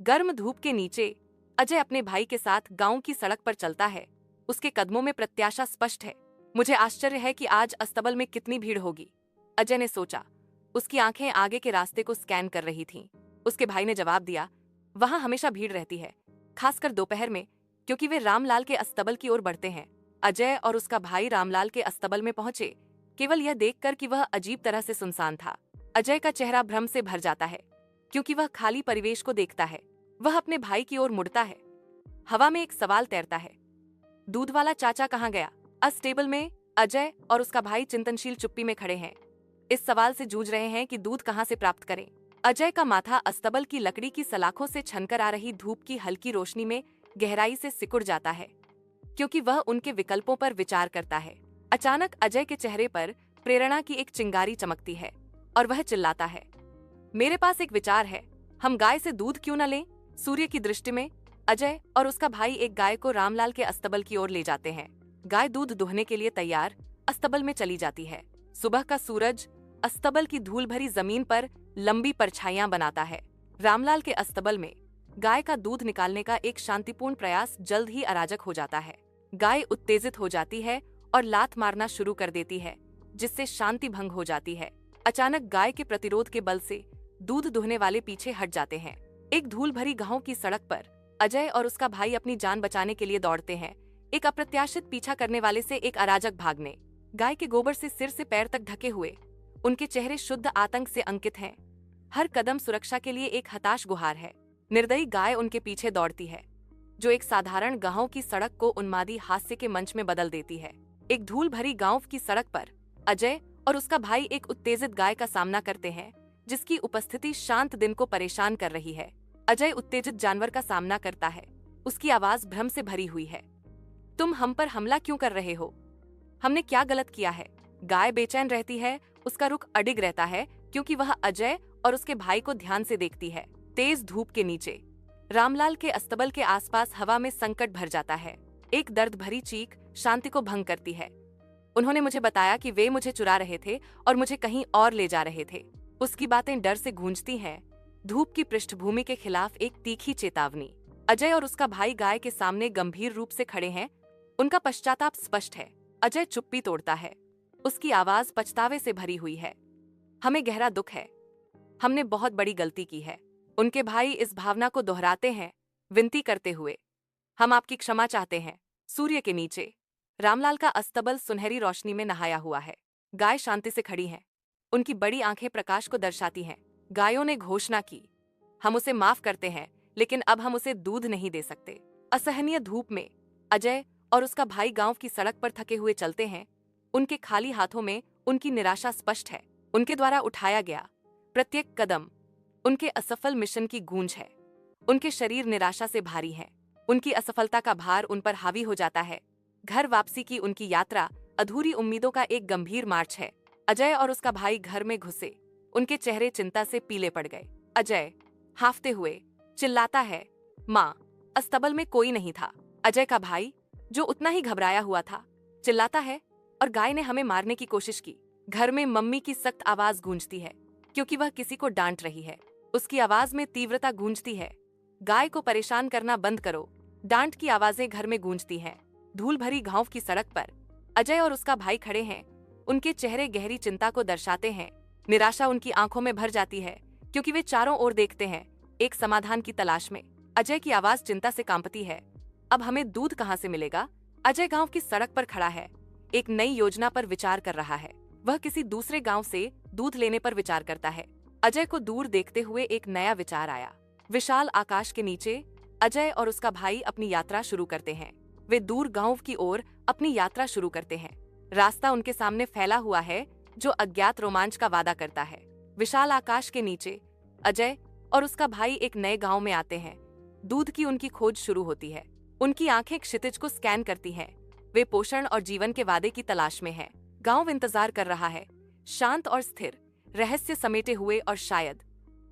गर्म धूप के नीचे अजय अपने भाई के साथ गांव की सड़क पर चलता है। उसके कदमों में प्रत्याशा स्पष्ट है। मुझे आश्चर्य है कि आज अस्तबल में कितनी भीड़ होगी, अजय ने सोचा। उसकी आंखें आगे के रास्ते को स्कैन कर रही थीं। उसके भाई ने जवाब दिया, वहां हमेशा भीड़ रहती है, खासकर दोपहर में, क्योंकि वे रामलाल के अस्तबल की ओर बढ़ते हैं। अजय और उसका भाई रामलाल के अस्तबल में पहुंचे, केवल यह देखकर कि वह अजीब तरह से सुनसान था। अजय का चेहरा भ्रम से भर जाता है, क्योंकि वह खाली परिवेश को देखता है। वह अपने भाई की ओर मुड़ता है। हवा में एक सवाल तैरता है, दूध वाला चाचा कहाँ गया? अस्टेबल में अजय और उसका भाई चिंतनशील चुप्पी में खड़े हैं। इस सवाल से जूझ रहे हैं कि दूध कहाँ से प्राप्त करें। अजय का माथा अस्तबल की लकड़ी की सलाखों से छनकर आ रही धूप की हल्की रोशनी में गहराई से सिकुड़ जाता है, क्योंकि वह उनके विकल्पों पर विचार करता है। अचानक अजय के चेहरे पर प्रेरणा की एक चिंगारी चमकती है और वह चिल्लाता है, मेरे पास एक विचार है, हम गाय से दूध क्यों न लें? सूर्य की दृष्टि में अजय और उसका भाई एक गाय को रामलाल के अस्तबल की ओर ले जाते हैं। गाय दूध दुहने के लिए तैयार अस्तबल में चली जाती है। सुबह का सूरज अस्तबल की धूल भरी जमीन पर लंबी परछाइयां बनाता है। रामलाल के अस्तबल में गाय का दूध निकालने का एक शांतिपूर्ण प्रयास जल्द ही अराजक हो जाता है। गाय उत्तेजित हो जाती है और लात मारना शुरू कर देती है, जिससे शांति भंग हो जाती है। अचानक गाय के प्रतिरोध के बल से दूध दुहने वाले पीछे हट जाते हैं। एक धूल भरी गांव की सड़क पर अजय और उसका भाई अपनी जान बचाने के लिए दौड़ते हैं, एक अप्रत्याशित पीछा करने वाले से एक अराजक भागने। गाय के गोबर से सिर से पैर तक ढके हुए उनके चेहरे शुद्ध आतंक से अंकित हैं। हर कदम सुरक्षा के लिए एक हताश गुहार है। निर्दयी गाय उनके पीछे दौड़ती है, जो एक साधारण गांव की सड़क को उन्मादी हास्य के मंच में बदल देती है। एक धूल भरी गांव की सड़क पर अजय और उसका भाई एक उत्तेजित गाय का सामना करते हैं, जिसकी उपस्थिति शांत दिन को परेशान कर रही है। अजय उत्तेजित जानवर का सामना करता है। उसकी आवाज भ्रम से भरी हुई है, तुम हम पर हमला क्यों कर रहे हो? हमने क्या गलत किया है? गाय बेचैन रहती है, उसका रुख अडिग रहता है, क्योंकि वह अजय और उसके भाई को ध्यान से देखती है। तेज धूप के नीचे रामलाल के अस्तबल के आसपास हवा में संकट भर जाता है। एक दर्द भरी चीख शांति को भंग करती है। उन्होंने मुझे बताया कि वे मुझे चुरा रहे थे और मुझे कहीं और ले जा रहे थे। उसकी बातें डर से गूंजती हैं, धूप की पृष्ठभूमि के खिलाफ एक तीखी चेतावनी। अजय और उसका भाई गाय के सामने गंभीर रूप से खड़े हैं। उनका पश्चाताप स्पष्ट है। अजय चुप्पी तोड़ता है। उसकी आवाज पछतावे से भरी हुई है। हमें गहरा दुख है, हमने बहुत बड़ी गलती की है। उनके भाई इस भावना को दोहराते हैं, विनती करते हुए, हम आपकी क्षमा चाहते हैं। सूर्य के नीचे रामलाल का अस्तबल सुनहरी रोशनी में नहाया हुआ है। गाय शांति से खड़ी हैं। उनकी बड़ी आंखें प्रकाश को दर्शाती हैं। गायों ने घोषणा की, हम उसे माफ करते हैं, लेकिन अब हम उसे दूध नहीं दे सकते। असहनीय धूप में अजय और उसका भाई गांव की सड़क पर थके हुए चलते हैं। उनके खाली हाथों में उनकी निराशा स्पष्ट है। उनके द्वारा उठाया गया प्रत्येक कदम उनके असफल मिशन की गूंज है। उनके शरीर निराशा से भारी हैं। उनकी असफलता का भार उन पर हावी हो जाता है। घर वापसी की उनकी यात्रा अधूरी उम्मीदों का एक गंभीर मार्च है। अजय और उसका भाई घर में घुसे। उनके चेहरे चिंता से पीले पड़ गए। अजय हांफते हुए चिल्लाता है, माँ, अस्तबल में कोई नहीं था। अजय का भाई, जो उतना ही घबराया हुआ था, चिल्लाता है, और गाय ने हमें मारने की कोशिश की। घर में मम्मी की सख्त आवाज गूंजती है, क्योंकि वह किसी को डांट रही है। उसकी आवाज में तीव्रता गूंजती है, गाय को परेशान करना बंद करो। डांट की आवाजें घर में गूंजती हैं। धूल भरी गांव की सड़क पर अजय और उसका भाई खड़े हैं। उनके चेहरे गहरी चिंता को दर्शाते हैं। निराशा उनकी आंखों में भर जाती है, क्योंकि वे चारों ओर देखते हैं, एक समाधान की तलाश में। अजय की आवाज चिंता से कांपती है, अब हमें दूध कहाँ से मिलेगा? अजय गांव की सड़क पर खड़ा है, एक नई योजना पर विचार कर रहा है। वह किसी दूसरे गांव से दूध लेने पर विचार करता है। अजय को दूर देखते हुए एक नया विचार आया। विशाल आकाश के नीचे अजय और उसका भाई अपनी यात्रा शुरू करते हैं। वे दूर गांव की ओर अपनी यात्रा शुरू करते हैं। रास्ता उनके सामने फैला हुआ है, जो अज्ञात रोमांच का वादा करता है। विशाल आकाश के नीचे अजय और उसका भाई एक नए गांव में आते हैं। दूध की उनकी खोज शुरू होती है। उनकी आंखें क्षितिज को स्कैन करती हैं। वे पोषण और जीवन के वादे की तलाश में हैं। गांव इंतजार कर रहा है, शांत और स्थिर, रहस्य समेटे हुए, और शायद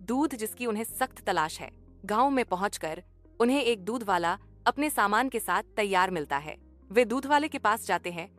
दूध जिसकी उन्हें सख्त तलाश है। गांव में पहुंचकर उन्हें एक दूध वाला अपने सामान के साथ तैयार मिलता है। वे दूध वाले के पास जाते हैं,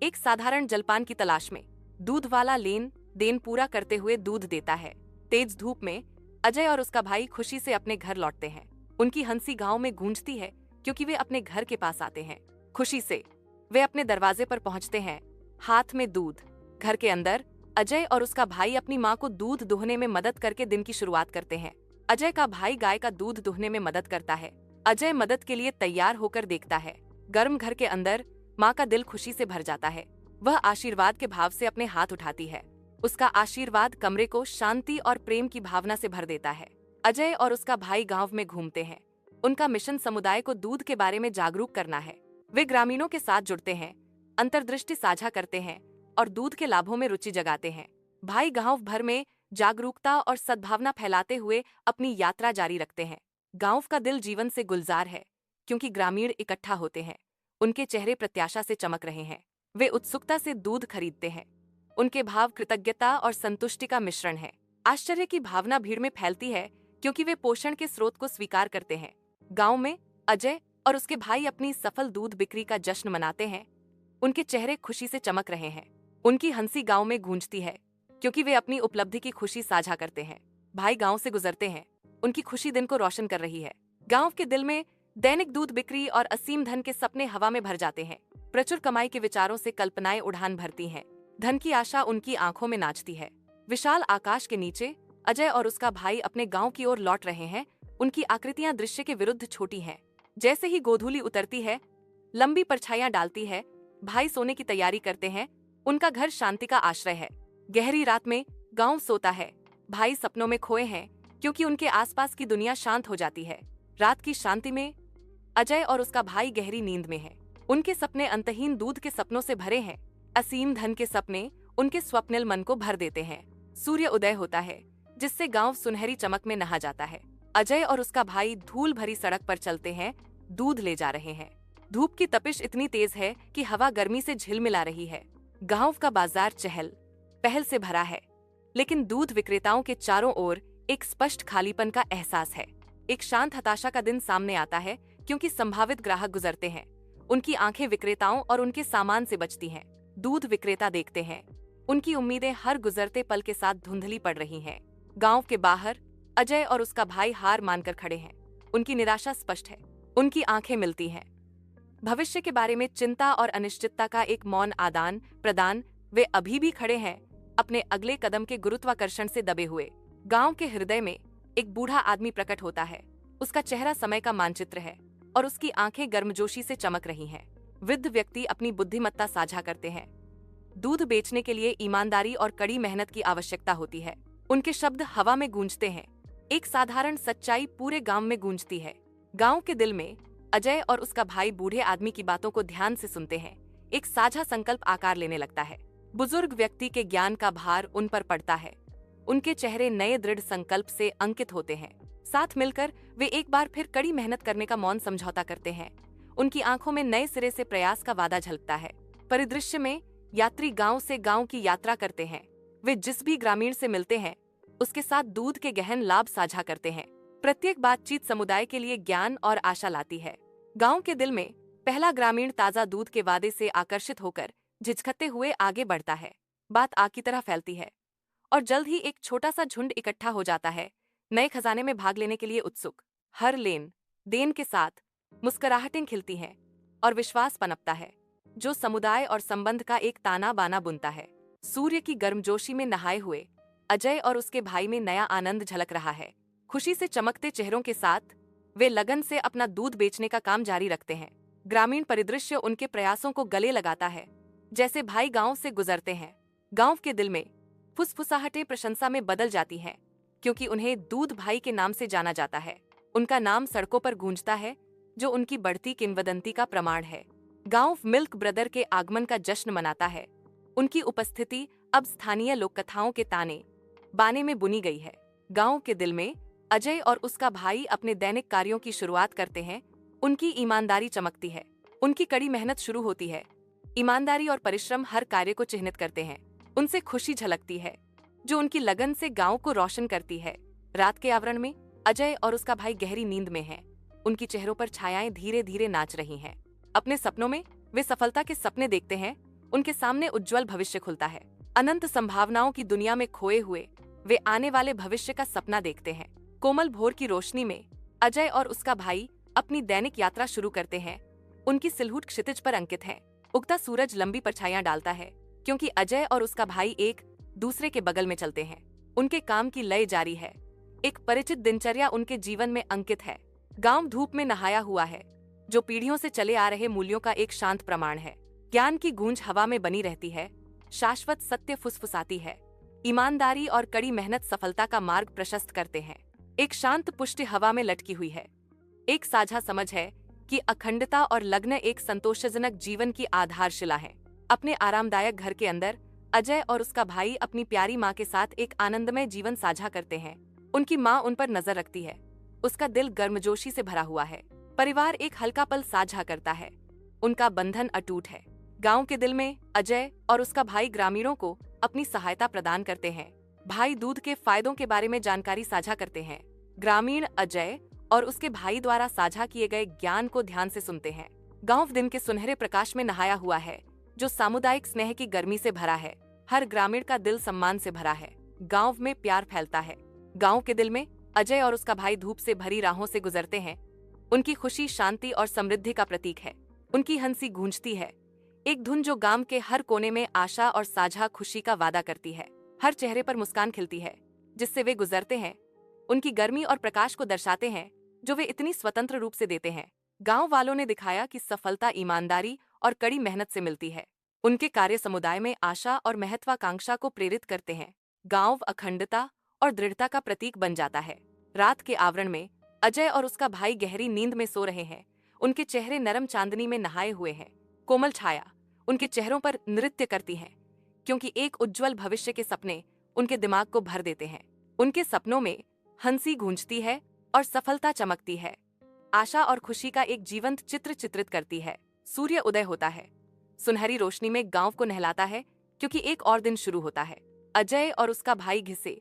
एक साधारण जलपान की तलाश में। दूध वाला लेन देन पूरा करते हुए दूध देता है। तेज धूप में अजय और उसका भाई खुशी से अपने घर लौटते हैं। उनकी हंसी गांव में गूंजती है क्योंकि वे अपने घर के पास आते हैं। खुशी से वे अपने दरवाजे पर पहुंचते हैं, हाथ में दूध। घर के अंदर अजय और उसका भाई अपनी माँ को दूध दुहने में मदद करके दिन की शुरुआत करते हैं। अजय का भाई गाय का दूध दुहने में मदद करता है। अजय मदद के लिए तैयार होकर देखता है। गर्म घर के अंदर माँ का दिल खुशी से भर जाता है। वह आशीर्वाद के भाव से अपने हाथ उठाती है। उसका आशीर्वाद कमरे को शांति और प्रेम की भावना से भर देता है। अजय और उसका भाई गांव में घूमते हैं। उनका मिशन समुदाय को दूध के बारे में जागरूक करना है। वे ग्रामीणों के साथ जुड़ते हैं, अंतर्दृष्टि साझा करते हैं और दूध के लाभों में रुचि जगाते हैं। भाई गांव भर में जागरूकता और सद्भावना फैलाते हुए अपनी यात्रा जारी रखते हैं। गांव का दिल जीवन से गुलजार है क्योंकि ग्रामीण इकट्ठा होते हैं। उनके चेहरे प्रत्याशा से चमक रहे हैं। वे उत्सुकता से दूध खरीदते हैं। उनके भाव कृतज्ञता और संतुष्टि का मिश्रण है। आश्चर्य की भावना भीड़ में फैलती है क्योंकि वे पोषण के स्रोत को स्वीकार करते हैं। गांव में अजय और उसके भाई अपनी सफल दूध बिक्री का जश्न मनाते हैं। उनके चेहरे खुशी से चमक रहे हैं। उनकी हंसी गांव में गूंजती है क्योंकि वे अपनी उपलब्धि की खुशी साझा करते हैं। भाई गांव से गुजरते हैं। उनकी खुशी दिन को रोशन कर रही है। गांव के दिल में दैनिक दूध बिक्री और असीम धन के सपने हवा में भर जाते हैं। प्रचुर कमाई के विचारों से कल्पनाएं उड़ान भरती हैं। धन की आशा उनकी आंखों में नाचती है। विशाल आकाश के नीचे अजय और उसका भाई अपने गांव की ओर लौट रहे हैं। उनकी आकृतियां दृश्य के विरुद्ध छोटी हैं। जैसे ही गोधूली उतरती है, लंबी परछाइयां डालती है, भाई सोने की तैयारी करते हैं। उनका घर शांति का आश्रय है। गहरी रात में गांव सोता है। भाई सपनों में खोए हैं क्योंकि उनके आसपास की दुनिया शांत हो जाती है। रात की शांति में अजय और उसका भाई गहरी नींद में है। उनके सपने अंतहीन दूध के सपनों से भरे हैं। असीम धन के सपने उनके स्वप्निल मन को भर देते हैं। सूर्य उदय होता है जिससे गांव सुनहरी चमक में नहा जाता है। अजय और उसका भाई धूल भरी सड़क पर चलते हैं, दूध ले जा रहे हैं। धूप की तपिश इतनी तेज है कि हवा गर्मी से झिलमिला रही है। गांव का बाजार चहल पहल से भरा है, लेकिन दूध विक्रेताओं के चारों ओर एक स्पष्ट खालीपन का एहसास है। एक शांत हताशा का दिन सामने आता है क्योंकि संभावित ग्राहक गुजरते हैं। उनकी आंखें विक्रेताओं और उनके सामान से बचती हैं। दूध विक्रेता देखते हैं। उनकी उम्मीदें हर गुजरते पल के साथ धुंधली पड़ रही हैं। गांव के बाहर अजय और उसका भाई हार मानकर खड़े हैं। उनकी निराशा स्पष्ट है। उनकी आंखें मिलती हैं। भविष्य के बारे में चिंता और अनिश्चितता का एक मौन आदान प्रदान। वे अभी भी खड़े हैं, अपने अगले कदम के गुरुत्वाकर्षण से दबे हुए। गांव के हृदय में एक बूढ़ा आदमी प्रकट होता है। उसका चेहरा समय का मानचित्र है और उसकी आंखें गर्मजोशी से चमक रही हैं। वृद्ध व्यक्ति अपनी बुद्धिमत्ता साझा करते हैं। दूध बेचने के लिए ईमानदारी और कड़ी मेहनत की आवश्यकता होती है। उनके शब्द हवा में गूंजते हैं। एक साधारण सच्चाई पूरे गांव में गूंजती है। गांव के दिल में अजय और उसका भाई बूढ़े आदमी की बातों को ध्यान से सुनते हैं। एक साझा संकल्प आकार लेने लगता है। बुजुर्ग व्यक्ति के ज्ञान का भार उन पर पड़ता है। उनके चेहरे नए दृढ़ संकल्प से अंकित होते हैं। साथ मिलकर वे एक बार फिर कड़ी मेहनत करने का मौन समझौता करते हैं। उनकी आंखों में नए सिरे से प्रयास का वादा झलकता है। परिदृश्य में यात्री गांव से गांव की यात्रा करते हैं। वे जिस भी ग्रामीण से मिलते हैं उसके साथ दूध के गहन लाभ साझा करते हैं। प्रत्येक बातचीत समुदाय के लिए ज्ञान और आशा लाती है। गांव के दिल में पहला ग्रामीण ताजा दूध के वादे से आकर्षित होकर झिझकते हुए आगे बढ़ता है। बात आग की तरह फैलती है और जल्द ही एक छोटा सा झुंड इकट्ठा हो जाता है, नए खजाने में भाग लेने के लिए उत्सुक। हर लेन देन के साथ मुस्कुराहटें खिलती हैं और विश्वास पनपता है जो समुदाय और संबंध का एक ताना बाना बुनता है। सूर्य की गर्मजोशी में नहाए हुए अजय और उसके भाई में नया आनंद झलक रहा है। खुशी से चमकते चेहरों के साथ वे लगन से अपना दूध बेचने का काम जारी रखते हैं। ग्रामीण परिदृश्य उनके प्रयासों को गले लगाता है। जैसे भाई गांव से गुजरते हैं, गांव के दिल में फुसफुसाहटें प्रशंसा में बदल जाती हैं क्योंकि उन्हें दूध भाई के नाम से जाना जाता है। उनका नाम सड़कों पर गूंजता है जो उनकी बढ़ती किंवदंती का प्रमाण है। गांव मिल्क ब्रदर के आगमन का जश्न मनाता है। उनकी उपस्थिति अब स्थानीय लोक कथाओं के ताने बाने में बुनी गई है। गांव के दिल में अजय और उसका भाई अपने दैनिक कार्यों की शुरुआत करते हैं। उनकी ईमानदारी चमकती है। उनकी कड़ी मेहनत शुरू होती है। ईमानदारी और परिश्रम हर कार्य को चिह्नित करते हैं। उनसे खुशी झलकती है जो उनकी लगन से गांव को रोशन करती है। रात के आवरण में अजय और उसका भाई गहरी नींद में हैं। उनकी चेहरों पर छायाएं धीरे धीरे नाच रही हैं। अपने सपनों में वे सफलता के सपने देखते हैं। उनके सामने उज्जवल भविष्य खुलता है। अनंत संभावनाओं की दुनिया में खोए हुए वे आने वाले भविष्य का सपना देखते हैं। कोमल भोर की रोशनी में अजय और उसका भाई अपनी दैनिक यात्रा शुरू करते हैं। उनकी सिलहूट क्षितिज पर अंकित है। उगता सूरज लंबी परछाइयां डालता है, क्योंकि अजय और उसका भाई एक दूसरे के बगल में चलते हैं। उनके काम की लय जारी है। एक परिचित दिनचर्या उनके जीवन में अंकित है। गांव धूप में नहाया हुआ है, जो पीढ़ियों से चले आ रहे मूल्यों का एक शांत प्रमाण है। ज्ञान की गूंज हवा में बनी रहती है, शाश्वत सत्य फुसफुसाती है। ईमानदारी और कड़ी मेहनत सफलता का मार्ग प्रशस्त करते हैं। एक शांत पुष्टि हवा में लटकी हुई है। एक साझा समझ है कि अखंडता और लग्न एक संतोषजनक जीवन की आधारशिला है। अपने आरामदायक घर के अंदर अजय और उसका भाई अपनी प्यारी माँ के साथ एक आनंदमय जीवन साझा करते हैं। उनकी माँ उन पर नजर रखती है। उसका दिल गर्मजोशी से भरा हुआ है। परिवार एक हल्का पल साझा करता है। उनका बंधन अटूट है। गांव के दिल में अजय और उसका भाई ग्रामीणों को अपनी सहायता प्रदान करते हैं। भाई दूध के फायदों के बारे में जानकारी साझा करते हैं। ग्रामीण अजय और उसके भाई द्वारा साझा किए गए ज्ञान को ध्यान से सुनते हैं। गांव दिन के सुनहरे प्रकाश में नहाया हुआ है, जो सामुदायिक स्नेह की गर्मी से भरा है। हर ग्रामीण का दिल सम्मान से भरा है। गांव में प्यार फैलता है। गांव के दिल में अजय और उसका भाई धूप से भरी राहों से गुजरते हैं। उनकी खुशी शांति और समृद्धि का प्रतीक है। उनकी हंसी गूंजती है, एक धुन जो गांव के हर कोने में आशा और साझा खुशी का वादा करती है। हर चेहरे पर मुस्कान खिलती है, जिससे वे गुजरते हैं। उनकी गर्मी और प्रकाश को दर्शाते हैं, जो वे इतनी स्वतंत्र रूप से देते हैं। गांव वालों ने दिखाया कि सफलता ईमानदारी और कड़ी मेहनत से मिलती है। उनके कार्य समुदाय में आशा और महत्वाकांक्षा को प्रेरित करते हैं। गांव अखंडता और दृढ़ता का प्रतीक बन जाता है। रात के आवरण में अजय और उसका भाई गहरी नींद में सो रहे हैं। उनके चेहरे नरम चांदनी में नहाए हुए हैं। कोमल छाया उनके चेहरों पर नृत्य करती है, क्योंकि एक उज्जवल भविष्य के सपने उनके दिमाग को भर देते हैं। उनके सपनों में हंसी गूंजती है और सफलता चमकती है। आशा और खुशी का एक जीवंत चित्र चित्रित करती है। सूर्य उदय होता है। सुनहरी रोशनी में गांव को नहलाता है, क्योंकि एक और दिन शुरू होता है। अजय और उसका भाई घिसे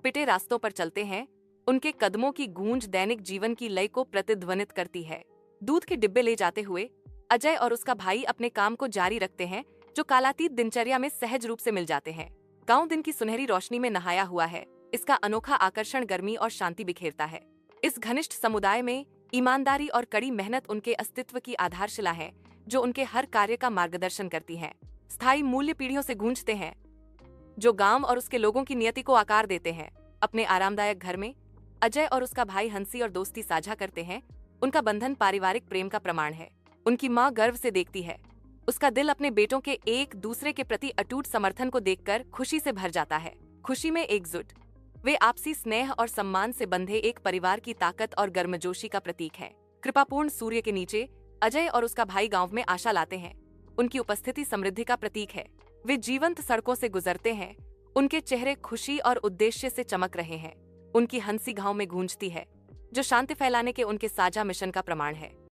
पिटे रास्तों पर चलते हैं। उनके कदमों की गूंज दैनिक जीवन की लय को प्रतिध्वनित करती है। दूध के डिब्बे ले जाते हुए अजय और उसका भाई अपने काम को जारी रखते हैं, जो कालातीत दिनचर्या में सहज रूप से मिल जाते हैं। गांव दिन की सुनहरी रोशनी में नहाया हुआ है। इसका अनोखा आकर्षण गर्मी और शांति बिखेरता है। इस घनिष्ठ समुदाय में ईमानदारी और कड़ी मेहनत उनके अस्तित्व की आधारशिला है, जो उनके हर कार्य का मार्गदर्शन करती है। स्थायी मूल्य पीढ़ियों से गूंजते हैं, जो गांव और उसके लोगों की नियति को आकार देते हैं। अपने आरामदायक घर में अजय और उसका भाई हंसी और दोस्ती साझा करते हैं। उनका बंधन पारिवारिक प्रेम का प्रमाण है। उनकी माँ गर्व से देखती है। उसका दिल अपने बेटों के एक दूसरे के प्रति अटूट समर्थन को देखकर खुशी से भर जाता है। खुशी में एकजुट वे आपसी स्नेह और सम्मान से बंधे एक परिवार की ताकत और गर्मजोशी का प्रतीक है। कृपापूर्ण सूर्य के नीचे अजय और उसका भाई गांव में आशा लाते हैं। उनकी उपस्थिति समृद्धि का प्रतीक है। वे जीवंत सड़कों से गुजरते हैं। उनके चेहरे खुशी और उद्देश्य से चमक रहे हैं। उनकी हंसी गांव में गूंजती है, जो शांति फैलाने के उनके साझा मिशन का प्रमाण है।